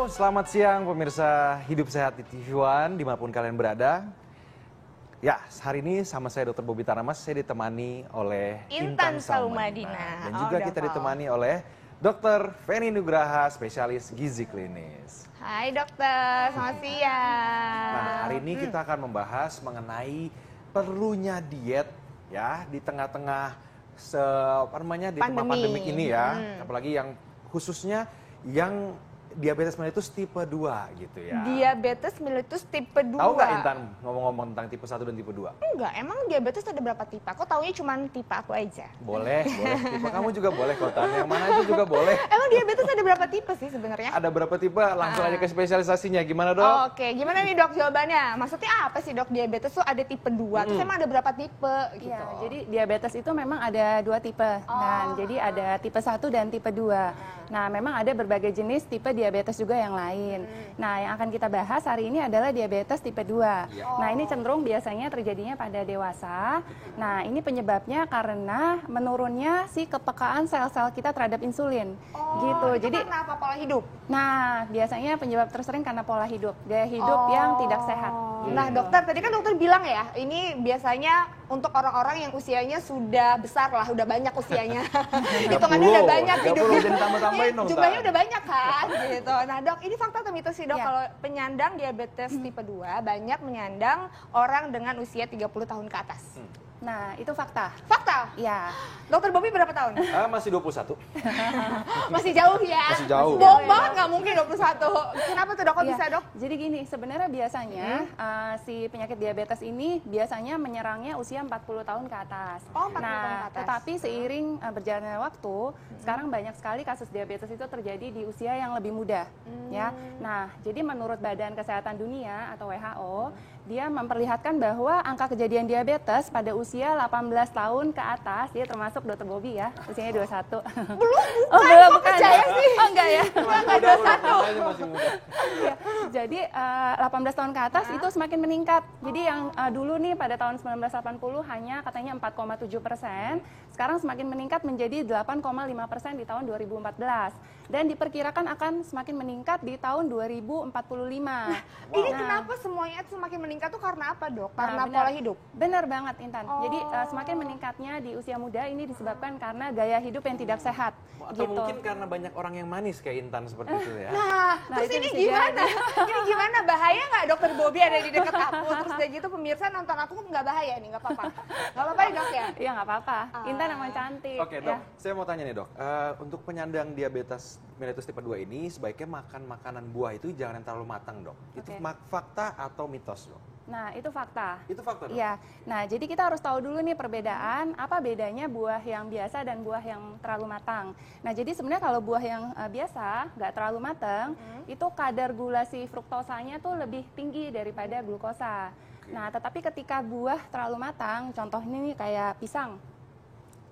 Halo, selamat siang pemirsa Hidup Sehat di TV One, dimanapun kalian berada. Ya, hari ini sama saya Dr. Bobby Tanamas, saya ditemani oleh Intan Saumadina. Dan juga kita ditemani oleh Dr. Feni Nugraha, spesialis gizi klinis. Hai dokter, selamat siang. Nah, hari ini kita akan membahas mengenai perlunya diet ya di tengah-tengah di tengah pandemik ini ya. Apalagi yang khususnya yang diabetes mellitus tipe 2 gitu ya. Diabetes mellitus tipe 2. Tahu nggak Intan ngomong-ngomong tentang tipe 1 dan tipe 2? Enggak, emang diabetes ada berapa tipe? Aku taunya cuma tipe aku aja. Boleh. Tipe kamu juga boleh kok, Tan. Yang mana aja juga boleh. Emang diabetes ada berapa tipe sih sebenarnya? Ada berapa tipe? Langsung aja ke spesialisasinya. Gimana, Dok? Oke, gimana nih Dok jawabannya? Maksudnya apa sih Dok diabetes tuh ada tipe 2? Terus emang ada berapa tipe gitu? Ya, jadi diabetes itu memang ada 2 tipe. Nah, jadi ada tipe 1 dan tipe 2. Nah, memang ada berbagai jenis tipe diabetes juga yang lain. Nah, yang akan kita bahas hari ini adalah diabetes tipe 2. Nah, ini cenderung biasanya terjadinya pada dewasa. Nah, ini penyebabnya karena menurunnya si kepekaan sel-sel kita terhadap insulin. Gitu. Jadi karena apa? Pola hidup? Nah, biasanya penyebab tersering karena pola hidup, gaya hidup yang tidak sehat. Nah dokter, tadi kan dokter bilang ya, ini biasanya untuk orang-orang yang usianya sudah besar lah, udah banyak usianya. Hitungannya udah banyak hidupnya. Jadi tambah-tambahin dong, Jumlahnya Tan. udah banyak kan gitu. Nah dok, ini fakta atau mitos sih dok, Ya. kalau penyandang diabetes tipe 2 banyak menyandang orang dengan usia 30 tahun ke atas. Nah, itu fakta. Fakta? Ya. Dokter Bobby berapa tahun? Masih 21. Masih jauh ya? Masih jauh. Bohong banget, nggak mungkin 21. Kenapa tuh dok, kok Iya. bisa dok? Jadi gini, sebenarnya biasanya si penyakit diabetes ini biasanya menyerangnya usia 40 tahun ke atas. Oh, 40 tahun Nah, ke atas. tetapi seiring berjalannya waktu, sekarang banyak sekali kasus diabetes itu terjadi di usia yang lebih muda, ya. Nah, jadi menurut Badan Kesehatan Dunia atau WHO, dia memperlihatkan bahwa angka kejadian diabetes pada usia 18 tahun ke atas, dia termasuk Dr. Bobby ya, usianya 21. Belum, Oh, bukan. belum, Kok bukan. percaya sih? Oh, enggak ya. Enggak 21. Masih muda. Ya, jadi 18 tahun ke atas itu semakin meningkat. Jadi yang dulu nih pada tahun 1980 hanya katanya 4,7%, sekarang semakin meningkat menjadi 8,5% di tahun 2014. Dan diperkirakan akan semakin meningkat di tahun 2045. Ini kenapa semuanya itu semakin meningkat tuh karena apa dok? Karena benar. pola hidup? Benar banget Intan. Jadi semakin meningkatnya di usia muda ini disebabkan karena gaya hidup yang tidak sehat. Atau mungkin karena banyak orang yang manis kayak Intan seperti itu ya. Nah terus itu ini bisa gimana? Ini gimana? Bahaya nggak dokter Bobby ada di dekat aku? Terus udah gitu pemirsa nonton aku nggak bahaya nih, nggak apa-apa? Nggak apa-apa ya dok ya? Iya nggak apa-apa. Intan emang cantik. Oke dok, saya mau tanya nih dok, untuk penyandang diabetes mellitus tipe 2 ini sebaiknya makan makanan buah itu jangan yang terlalu matang dok. Itu fakta atau mitos dok? Nah, itu fakta. Itu fakta dok? Iya. Nah, jadi kita harus tahu dulu nih perbedaan apa bedanya buah yang biasa dan buah yang terlalu matang. Nah, jadi sebenarnya kalau buah yang biasa, nggak terlalu matang, itu kadar gula si fruktosanya tuh lebih tinggi daripada glukosa. Nah, tetapi ketika buah terlalu matang, contohnya nih kayak pisang,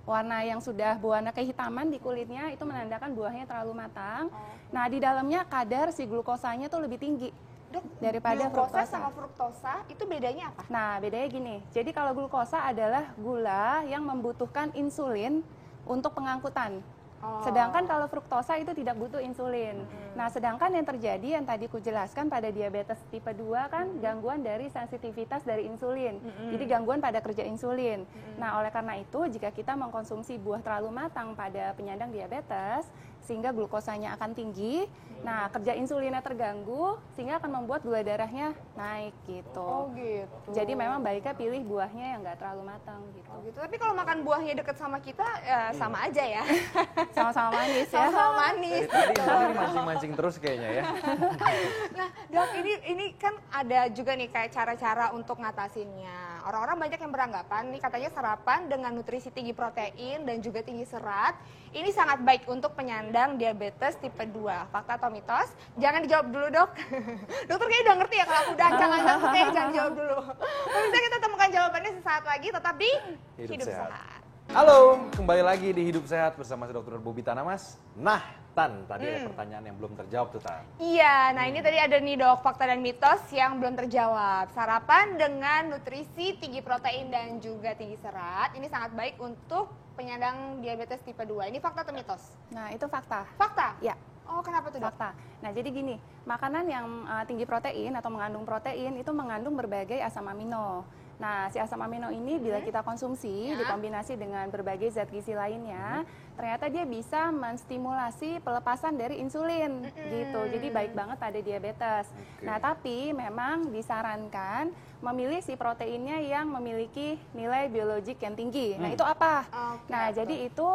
warna yang sudah berwarna kehitaman di kulitnya itu menandakan buahnya terlalu matang. Nah, di dalamnya kadar si glukosanya tuh lebih tinggi Dok, daripada glukosa fruktosa. sama fruktosa itu bedanya apa? Nah, bedanya gini. Jadi kalau glukosa adalah gula yang membutuhkan insulin untuk pengangkutan. Sedangkan kalau fruktosa itu tidak butuh insulin. Nah, sedangkan yang terjadi yang tadi ku jelaskan pada diabetes tipe 2 kan gangguan dari sensitivitas dari insulin. Jadi gangguan pada kerja insulin. Nah, oleh karena itu jika kita mengkonsumsi buah terlalu matang pada penyandang diabetes sehingga glukosanya akan tinggi, nah kerja insulinnya terganggu sehingga akan membuat gula darahnya naik gitu. Oh gitu. Jadi memang baiknya pilih buahnya yang nggak terlalu matang gitu. Oh gitu. Tapi kalau makan buahnya deket sama kita ya sama aja ya. Sama-sama manis ya. Sama-sama manis. Tadi Intan mancing-mancing terus kayaknya ya. Nah dok, ini kan ada juga nih kayak cara-cara untuk ngatasinnya. Orang-orang banyak yang beranggapan nih katanya sarapan dengan nutrisi tinggi protein dan juga tinggi serat ini sangat baik untuk penyandang diabetes tipe 2. Fakta atau mitos? Jangan dijawab dulu dok. Dokter kayaknya udah ngerti ya kalau aku udah ancang-ancang kayaknya jangan dijawab dulu. Bisa kita temukan jawabannya sesaat lagi tetap di Hidup Hidup Sehat. Sehat. Halo, kembali lagi di Hidup Sehat bersama si Dr. Bobby Tanamas. Nah, Tan, tadi ada pertanyaan yang belum terjawab tuh, Tan. Iya, nah ini tadi ada nih dok, fakta dan mitos yang belum terjawab. Sarapan dengan nutrisi tinggi protein dan juga tinggi serat, ini sangat baik untuk penyandang diabetes tipe 2. Ini fakta atau mitos? Nah, itu fakta. Fakta? Ya. Oh, kenapa tuh, Dok? Fakta. Nah, jadi gini, makanan yang tinggi protein atau mengandung protein itu mengandung berbagai asam amino. Nah, si asam amino ini bila kita konsumsi dikombinasi dengan berbagai zat gizi lainnya, ternyata dia bisa menstimulasi pelepasan dari insulin gitu. Jadi baik banget pada diabetes. Nah, tapi memang disarankan memilih si proteinnya yang memiliki nilai biologik yang tinggi. Nah, itu apa? Nah, jadi itu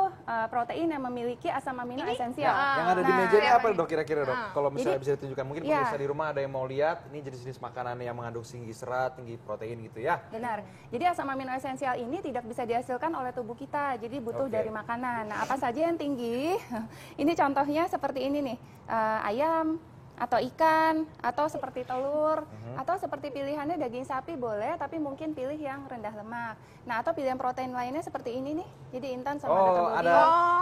protein yang memiliki asam amino esensial. Yang ada di Nah, meja ini apa dok kira-kira dok? Kalau misalnya Jadi, bisa ditunjukkan, mungkin pemirsa di rumah ada yang mau lihat, ini jenis-jenis makanan yang mengandung tinggi serat, tinggi protein gitu ya. Benar. Jadi asam amino esensial ini tidak bisa dihasilkan oleh tubuh kita, jadi butuh dari makanan. Nah, apa saja yang tinggi? Ini contohnya seperti ini nih, ayam atau ikan atau seperti telur atau seperti pilihannya daging sapi boleh, tapi mungkin pilih yang rendah lemak. Nah, atau pilihan protein lainnya seperti ini nih. Jadi intan sama ada telur. ada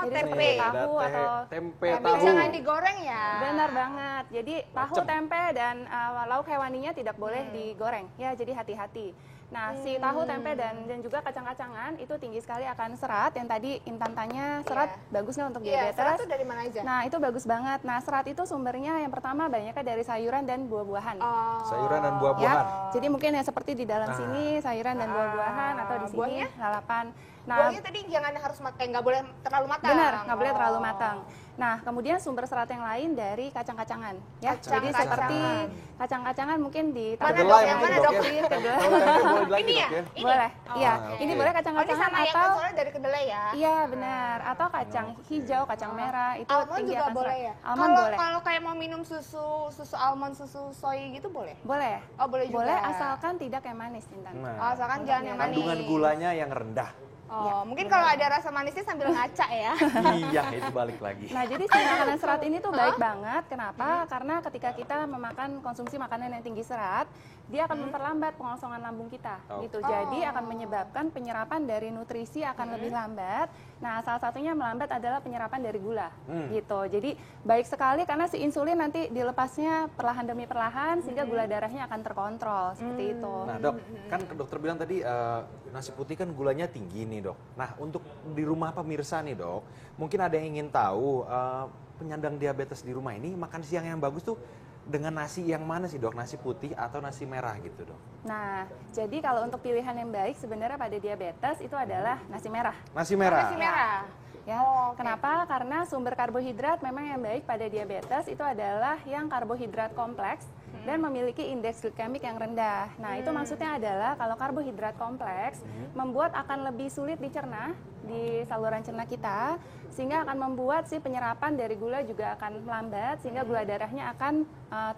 Jadi tempe. seperti tahu Ada atau tempe Tapi tahu. jangan digoreng ya. Benar banget. Jadi tahu, tempe dan lauk hewaninya tidak boleh digoreng. Ya, jadi hati-hati. Nah, si tahu, tempe dan juga kacang-kacangan itu tinggi sekali akan serat. Yang tadi Intan tanya, serat bagus nggak untuk Iya, diabetes? serat itu dari mana aja? Nah, itu bagus banget. Nah, serat itu sumbernya yang pertama banyaknya dari sayuran dan buah-buahan. Sayuran dan Ya, buah-buahan. jadi mungkin ya seperti di dalam sini sayuran dan buah-buahan atau di sini Buahnya? lalapan. Nah, Buahnya tadi jangan harus matang, nggak boleh terlalu matang. benar, nggak boleh terlalu matang. Nah, kemudian sumber serat yang lain dari kacang-kacangan, ya. Jadi seperti kacang-kacangan mungkin di Mana Kedelai dok? Yang mungkin, mana Dok, dok? ya? Kedelai. Kalau tempe boleh lagi Ini ya? dok ya. Ini? Boleh, iya. oke. Ini boleh Oh, ini kacang-kacangan sama yang atau soalnya dari kedelai ya? iya benar, atau kacang hijau, kacang merah itu Almond tinggi juga akan boleh serat. ya? Almond boleh. Kalau kayak mau minum susu almond, susu soy gitu boleh? Boleh. Oh, boleh juga. Boleh asalkan tidak yang manis, Intan. Nah, Oh, asalkan jangan yang manis. kandungan gulanya yang rendah. Oh, mungkin kalau ada rasa manisnya sambil ngaca ya. Iya, itu balik lagi. Nah, jadi si makanan serat ini tuh baik banget. Kenapa? Karena ketika kita memakan konsumsi makanan yang tinggi serat, dia akan memperlambat pengosongan lambung kita. Gitu. Jadi akan menyebabkan penyerapan dari nutrisi akan lebih lambat. Nah, salah satunya melambat adalah penyerapan dari gula. Gitu. Jadi baik sekali karena si insulin nanti dilepasnya perlahan demi perlahan sehingga gula darahnya akan terkontrol seperti itu. Nah dok, kan dokter bilang tadi nasi putih kan gulanya tinggi nih dok. Nah untuk di rumah pemirsa nih dok, mungkin ada yang ingin tahu penyandang diabetes di rumah ini makan siang yang bagus tuh dengan nasi yang mana sih dok? Nasi putih atau nasi merah gitu dok? Nah, jadi kalau untuk pilihan yang baik sebenarnya pada diabetes itu adalah nasi merah. Nasi merah. Nasi merah. Ya, kenapa? Karena sumber karbohidrat memang yang baik pada diabetes itu adalah yang karbohidrat kompleks dan memiliki indeks glikemik yang rendah. Nah, itu maksudnya adalah kalau karbohidrat kompleks membuat akan lebih sulit dicerna di saluran cerna kita, sehingga akan membuat si penyerapan dari gula juga akan melambat, sehingga gula darahnya akan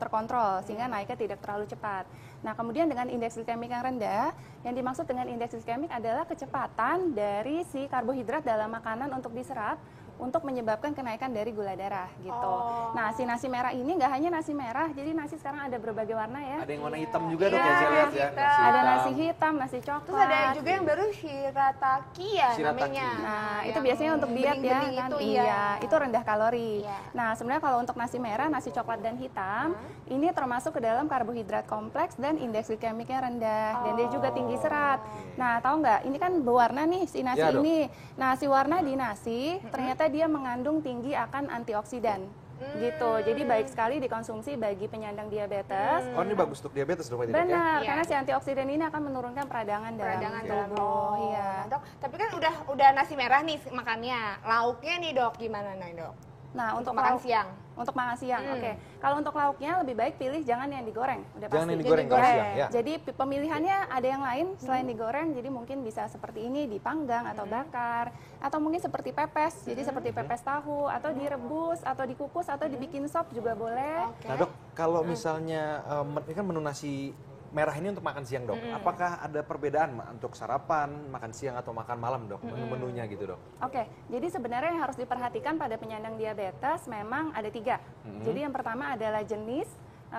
terkontrol, sehingga naiknya tidak terlalu cepat. Nah, kemudian dengan indeks glikemik yang rendah, yang dimaksud dengan indeks glikemik adalah kecepatan dari si karbohidrat dalam makanan untuk diserap, untuk menyebabkan kenaikan dari gula darah gitu. Nah, si nasi merah ini nggak hanya nasi merah, jadi nasi sekarang ada berbagai warna ya. Ada yang warna hitam juga dok Iya, ya saya lihat ya. Ada nasi hitam, nasi coklat. Terus ada juga yang baru shirataki ya Shirataki. namanya. Nah, itu Yang biasanya untuk diet ya bening-bening kan. itu, Iya, itu rendah kalori. Iya. Nah, sebenarnya kalau untuk nasi merah, nasi coklat dan hitam, ini termasuk ke dalam karbohidrat kompleks dan indeks glikemiknya rendah dan dia juga tinggi serat. Nah, tahu nggak? Ini kan berwarna nih si nasi Ya, dok. ini. Nah, si warna di nasi ternyata dia mengandung tinggi akan antioksidan. Gitu. Jadi baik sekali dikonsumsi bagi penyandang diabetes. Oh ini bagus untuk diabetes dok berarti dok ya? Benar, Iya. karena si antioksidan ini akan menurunkan peradangan dalam dalam tubuh. Iya. Dok, tapi kan udah nasi merah nih makannya. Lauknya nih dok gimana nih dok? Nah, untuk makan lauk- siang. Untuk makan siang, oke. Kalau untuk lauknya lebih baik pilih jangan yang digoreng, udah Jangan pasti. yang digoreng kalau digoreng. siang ya. Jadi pemilihannya ada yang lain selain digoreng, jadi mungkin bisa seperti ini dipanggang atau bakar, atau mungkin seperti pepes, jadi seperti pepes tahu, atau direbus, atau dikukus, atau dibikin sop juga boleh. Nah dok, kalau misalnya ini kan menu nasi merah ini untuk makan siang dok, apakah ada perbedaan untuk sarapan, makan siang atau makan malam dok, menu-menunya gitu dok? Oke, jadi sebenarnya yang harus diperhatikan pada penyandang diabetes memang ada 3. Jadi yang pertama adalah jenis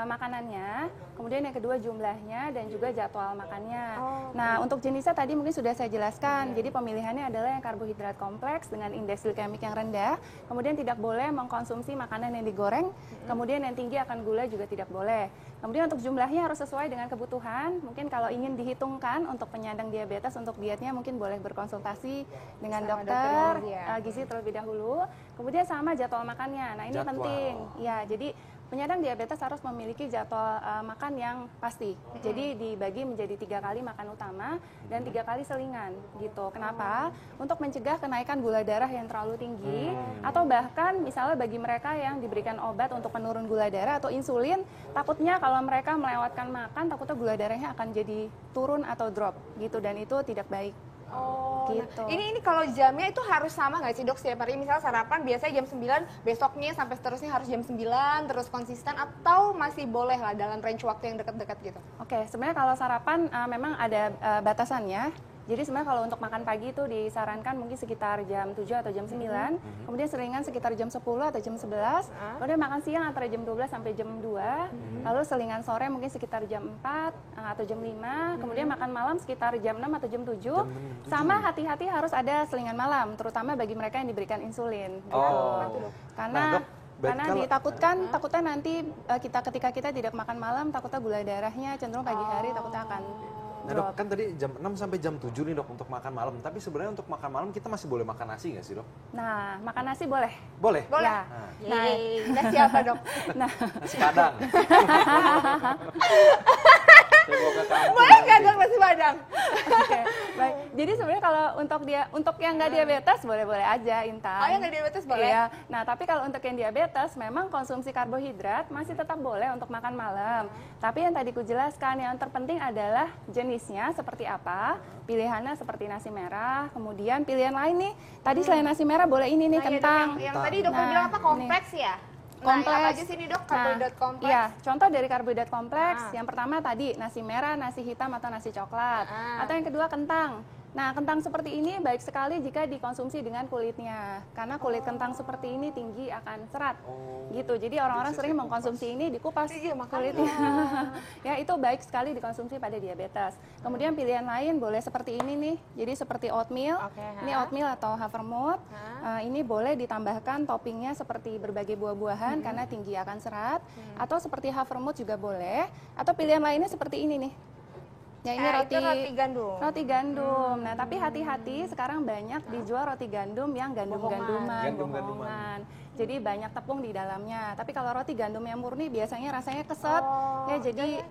makanannya, kemudian yang kedua jumlahnya dan juga jadwal makannya. Nah, untuk jenisnya tadi mungkin sudah saya jelaskan. Jadi pemilihannya adalah yang karbohidrat kompleks dengan indeks glikemik yang rendah, kemudian tidak boleh mengkonsumsi makanan yang digoreng, kemudian yang tinggi akan gula juga tidak boleh. Kemudian untuk jumlahnya harus sesuai dengan kebutuhan. Mungkin kalau ingin dihitungkan untuk penyandang diabetes untuk dietnya mungkin boleh berkonsultasi dengan dokter gizi terlebih dahulu. Kemudian sama jadwal makannya. Nah, ini penting. Ya, jadi penyandang diabetes harus memiliki jadwal makan yang pasti. Jadi dibagi menjadi 3 kali makan utama dan 3 kali selingan gitu. Kenapa? Untuk mencegah kenaikan gula darah yang terlalu tinggi atau bahkan misalnya bagi mereka yang diberikan obat untuk penurun gula darah atau insulin, takutnya kalau mereka melewatkan makan takutnya gula darahnya akan jadi turun atau drop gitu dan itu tidak baik. Gitu. Nah, ini kalau jamnya itu harus sama nggak sih dok setiap hari? Misalnya sarapan biasanya jam 9, besoknya sampai seterusnya harus jam 9, terus konsisten atau masih boleh lah dalam range waktu yang dekat-dekat gitu? Oke, sebenarnya kalau sarapan memang ada batasannya. Jadi sebenarnya kalau untuk makan pagi itu disarankan mungkin sekitar jam 7 atau jam 9, kemudian selingan sekitar jam 10 atau jam 11, kemudian makan siang antara jam 12 sampai jam 2, lalu selingan sore mungkin sekitar jam 4 atau jam 5, kemudian makan malam sekitar jam 6 atau jam 7, sama hati-hati harus ada selingan malam, terutama bagi mereka yang diberikan insulin. Gitu. Karena takutnya nanti ketika kita tidak makan malam, takutnya gula darahnya cenderung pagi hari takutnya akan Nah dok, kan tadi jam 6 sampai jam 7 nih dok untuk makan malam. Tapi sebenarnya untuk makan malam kita masih boleh makan nasi nggak sih dok? Nah, makan nasi boleh. Boleh? Boleh. Ya. Nah, nasi apa dok? Nasi kadang. Boleh nggak dok nasi padang? Oke, baik. Jadi sebenarnya kalau untuk yang nggak diabetes boleh-boleh aja, Intan. Oh, yang nggak diabetes boleh? Iya. Nah, tapi kalau untuk yang diabetes memang konsumsi karbohidrat masih tetap boleh untuk makan malam. Tapi yang tadi kujelaskan yang terpenting adalah jenisnya seperti apa, pilihannya seperti nasi merah, kemudian pilihan lain nih. Tadi selain nasi merah boleh ini nih kentang. Yang tadi dokter bilang apa kompleks ya? Kompleks. Nah, apa aja sih nih dok karbohidrat kompleks? Iya, contoh dari karbohidrat kompleks. Yang pertama tadi nasi merah, nasi hitam atau nasi coklat. Atau yang kedua kentang. Nah, kentang seperti ini baik sekali jika dikonsumsi dengan kulitnya. Karena kulit kentang seperti ini tinggi akan serat. Gitu. Jadi orang-orang sering mengkonsumsi ini dikupas kulitnya. Ya, itu baik sekali dikonsumsi pada diabetes. Kemudian pilihan lain boleh seperti ini nih. Jadi seperti oatmeal. Ini oatmeal atau havermut. Ini boleh ditambahkan toppingnya seperti berbagai buah-buahan karena tinggi akan serat. Atau seperti havermut juga boleh. Atau pilihan lainnya seperti ini nih. Ya, ini roti gandum. Roti gandum. Nah, tapi hati-hati sekarang banyak dijual roti gandum yang gandum-ganduman, bohongan. Jadi banyak tepung di dalamnya. Tapi kalau roti gandum yang murni biasanya rasanya keset. Ya, jadi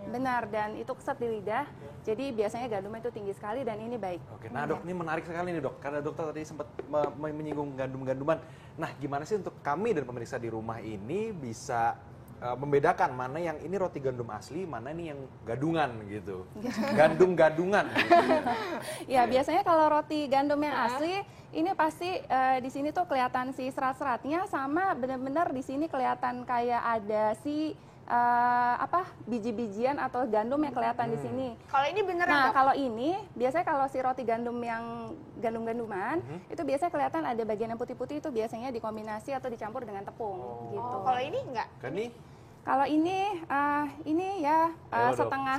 benar dan itu keset di lidah. Jadi biasanya gandumnya itu tinggi sekali dan ini baik. Oke, nah dok, ini menarik sekali nih dok. Karena dokter tadi sempat menyinggung gandum-ganduman. Nah, gimana sih untuk kami dan pemirsa di rumah ini bisa membedakan mana yang ini roti gandum asli, mana ini yang gadungan gitu. Gandum-gadungan. Gitu. Ya, biasanya kalau roti gandum yang asli ini pasti di sini tuh kelihatan si serat-seratnya sama benar-benar di sini kelihatan kayak ada si biji-bijian atau gandum yang kelihatan di sini. Kalau ini beneran Nah, dok? kalau ini biasanya kalau si roti gandum yang gandum-ganduman itu biasanya kelihatan ada bagian yang putih-putih itu biasanya dikombinasi atau dicampur dengan tepung gitu. Kalau ini enggak? Kan nih? Kalau ini ya setengah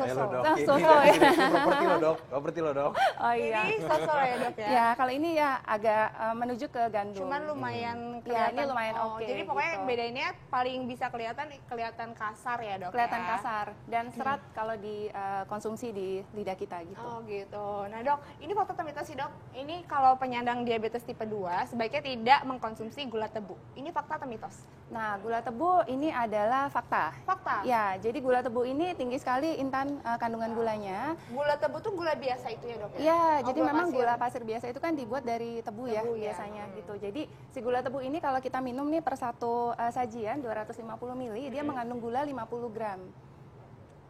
soso ya. Ini properti lo dok, properti lo dok. Oh iya. Ini soso ya dok ya? Ya, kalau ini ya agak menuju ke gandum. Cuman lumayan Ya, kelihatan. ini lumayan oke. Jadi pokoknya gitu. bedainnya paling bisa kelihatan kasar ya dok. Kelihatan ya? kasar dan serat kalau dikonsumsi di lidah kita gitu. Oh gitu. Nah dok, ini fakta atau mitos sih dok? Ini kalau penyandang diabetes tipe 2 sebaiknya tidak mengkonsumsi gula tebu. Ini fakta atau mitos? Nah, gula tebu ini adalah fakta. Fakta? Ya, jadi gula tebu ini tinggi sekali Intan kandungan gulanya. Gula tebu tuh gula biasa itu ya dok ya? Ya, Oh, jadi gula memang pasir. gula pasir biasa itu kan dibuat dari tebu ya Tebu ya. biasanya gitu. Jadi si gula tebu ini kalau kita minum nih per satu sajian 250 ml, dia mengandung gula 50 gram.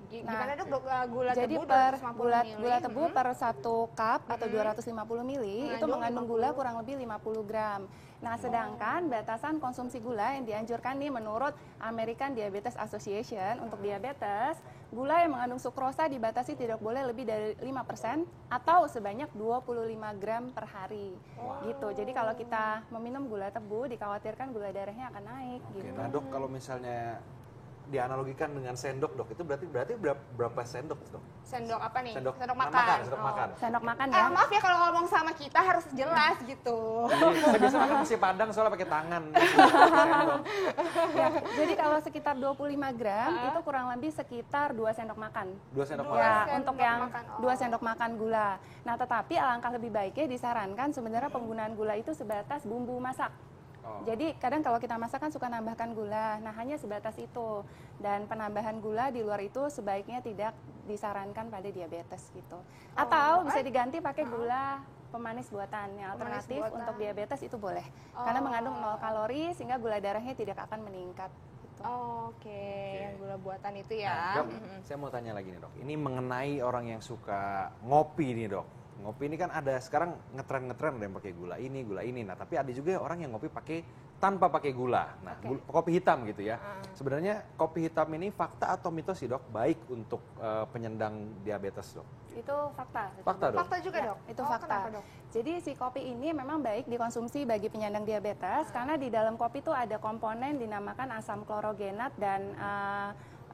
Gimana dok gula Jadi tebu per 250 gula tebu per 1 cup atau 250 ml itu mengandung gula 50. kurang lebih 50 gram. Nah, sedangkan batasan konsumsi gula yang dianjurkan nih menurut American Diabetes Association untuk diabetes, gula yang mengandung sukrosa dibatasi tidak boleh lebih dari 5% atau sebanyak 25 gram per hari. Gitu. Jadi kalau kita meminum gula tebu dikhawatirkan gula darahnya akan naik gitu. Oke, nah dok kalau misalnya dianalogikan dengan sendok dok, itu berarti berapa sendok dok? Sendok apa nih? Sendok makan. Sendok makan. Sendok makan ya. Maaf ya kalau ngomong sama kita harus jelas gitu. Saya biasa makan nasi padang soalnya pakai tangan. Sendok. Ya, jadi kalau sekitar 25 gram itu kurang lebih sekitar 2 sendok makan. 2 sendok Dua makan. Ya, sendok untuk yang makan, 2 sendok makan gula. Nah, tetapi alangkah lebih baiknya disarankan sebenarnya penggunaan gula itu sebatas bumbu masak. Oh. Jadi kadang kalau kita masak kan suka nambahkan gula, nah hanya sebatas itu. Dan penambahan gula di luar itu sebaiknya tidak disarankan pada diabetes gitu. Atau bisa diganti pakai gula pemanis buatan. Yang alternatif buatan. untuk diabetes itu boleh. Karena mengandung 0 kalori sehingga gula darahnya tidak akan meningkat. Gitu. Oke, yang gula buatan itu ya. Nah, dok, saya mau tanya lagi nih dok. Ini mengenai orang yang suka ngopi nih dok. Ngopi ini kan ada sekarang ngetren ada yang pakai gula ini. Nah, tapi ada juga orang yang ngopi tanpa pakai gula. Nah, kopi hitam gitu ya. Sebenarnya kopi hitam ini fakta atau mitos sih dok? Baik untuk penyandang diabetes dok? Itu fakta. Fakta dok? Fakta juga Ya, dok? itu Oh, fakta. kenapa, dok? Jadi si kopi ini memang baik dikonsumsi bagi penyandang diabetes karena di dalam kopi itu ada komponen dinamakan asam klorogenat dan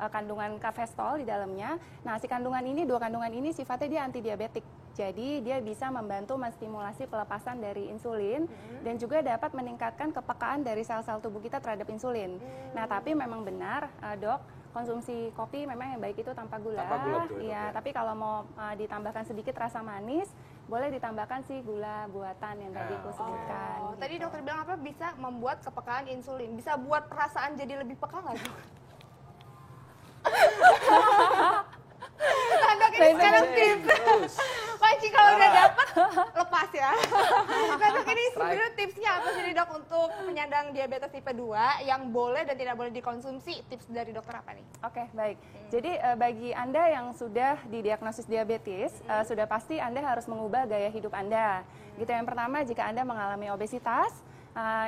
kandungan kafestol di dalamnya. Nah, dua kandungan ini sifatnya dia antidiabetik. Jadi dia bisa membantu menstimulasi pelepasan dari insulin dan juga dapat meningkatkan kepekaan dari sel-sel tubuh kita terhadap insulin. Nah, tapi memang benar, dok, konsumsi kopi memang yang baik itu tanpa gula. Tanpa gula, betul, Iya, ya. tapi kalau mau ditambahkan sedikit rasa manis, boleh ditambahkan sih gula buatan yang tadi aku sebutkan. Oh, gitu. tadi dokter bilang apa bisa membuat kepekaan insulin. Bisa buat perasaan jadi lebih peka nggak dok? Nah, dok ini sekarang tips. Terus. Panci kalau udah dapet lepas ya. Nah, dok ini sebenarnya tipsnya apa sih nih, dok untuk penyandang diabetes tipe 2 yang boleh dan tidak boleh dikonsumsi? Tips dari dokter apa nih? Oke, baik. Jadi bagi Anda yang sudah didiagnosis diabetes, sudah pasti Anda harus mengubah gaya hidup Anda. Gitu. Yang pertama, jika Anda mengalami obesitas,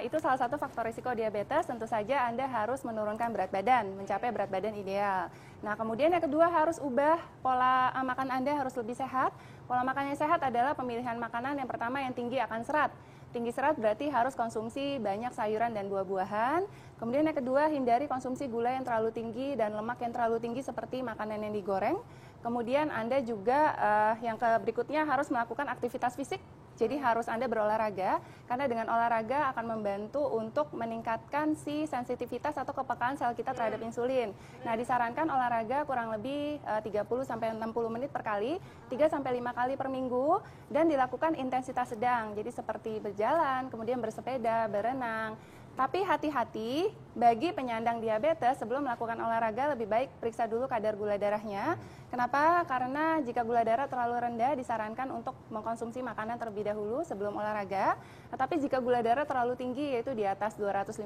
itu salah satu faktor risiko diabetes, tentu saja Anda harus menurunkan berat badan, mencapai berat badan ideal. Nah, kemudian yang kedua harus ubah pola makan Anda harus lebih sehat. Pola makan yang sehat adalah pemilihan makanan yang pertama yang tinggi akan serat. Tinggi serat berarti harus konsumsi banyak sayuran dan buah-buahan. Kemudian yang kedua, hindari konsumsi gula yang terlalu tinggi dan lemak yang terlalu tinggi seperti makanan yang digoreng. Kemudian Anda juga yang berikutnya harus melakukan aktivitas fisik. Jadi harus Anda berolahraga, karena dengan olahraga akan membantu untuk meningkatkan si sensitivitas atau kepekaan sel kita terhadap insulin. Nah, disarankan olahraga kurang lebih 30-60 menit per kali, 3-5 kali per minggu, dan dilakukan intensitas sedang. Jadi seperti berjalan, kemudian bersepeda, berenang. Tapi hati-hati, bagi penyandang diabetes sebelum melakukan olahraga lebih baik periksa dulu kadar gula darahnya. Kenapa? Karena jika gula darah terlalu rendah disarankan untuk mengkonsumsi makanan terlebih dahulu sebelum olahraga. Tetapi jika gula darah terlalu tinggi yaitu di atas 250,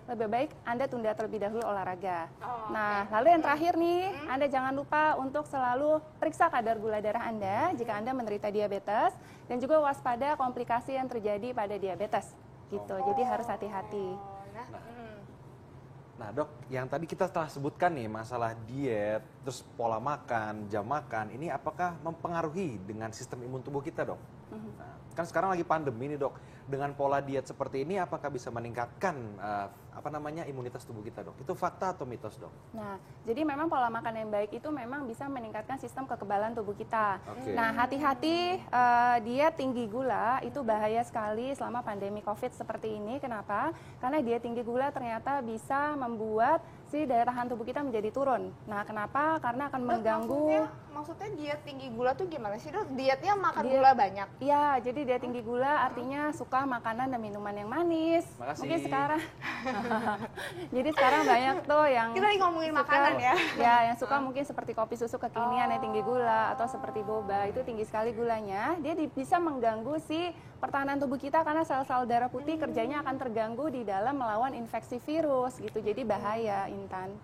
lebih baik Anda tunda terlebih dahulu olahraga. Nah, lalu yang terakhir nih, Anda jangan lupa untuk selalu periksa kadar gula darah Anda jika Anda menderita diabetes dan juga waspada komplikasi yang terjadi pada diabetes. Gitu, jadi harus hati-hati. Nah dok, yang tadi kita telah sebutkan nih masalah diet, terus pola makan, jam makan, ini apakah mempengaruhi dengan sistem imun tubuh kita dok? Nah, kan sekarang lagi pandemi nih dok, dengan pola diet seperti ini apakah bisa meningkatkan imunitas tubuh kita dok? Itu fakta atau mitos dok? Nah, jadi memang pola makan yang baik itu memang bisa meningkatkan sistem kekebalan tubuh kita. Nah, hati-hati diet tinggi gula itu bahaya sekali selama pandemi COVID seperti ini. Kenapa? Karena diet tinggi gula ternyata bisa membuat si daya tahan tubuh kita menjadi turun. Nah, kenapa? Karena akan mengganggu. Maksudnya diet tinggi gula tuh gimana sih dok? Dietnya makan gula banyak? Iya, jadi diet tinggi gula artinya suka makanan dan minuman yang manis. Makasih. Mungkin sekarang, jadi sekarang banyak tuh yang Kita lagi ngomongin makanan ya? Ya, yang suka mungkin seperti kopi susu kekinian yang tinggi gula atau seperti boba itu tinggi sekali gulanya. Dia bisa mengganggu si pertahanan tubuh kita karena sel-sel darah putih kerjanya akan terganggu di dalam melawan infeksi virus gitu. Jadi bahaya, Intan.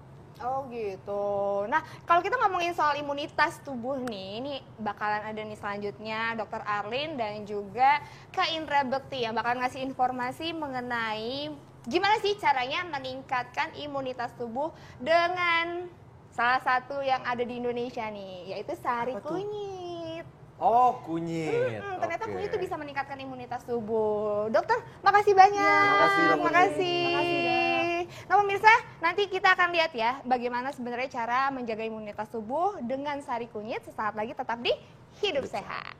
Oh gitu. Nah, kalau kita ngomongin soal imunitas tubuh nih, ini bakalan ada nih selanjutnya Dr. Arlin dan juga Kak Indra Bekti yang bakal ngasih informasi mengenai gimana sih caranya meningkatkan imunitas tubuh dengan salah satu yang ada di Indonesia nih, yaitu sari kunyit. Oh, kunyit. Ternyata Oke. kunyit itu bisa meningkatkan imunitas tubuh. Dokter, makasih banyak. Makasih, dokter. Makasih. Makasih, Nah, pemirsa, Nanti kita akan lihat ya bagaimana sebenarnya cara menjaga imunitas tubuh dengan sari kunyit. Sesaat lagi tetap di Hidup Sehat.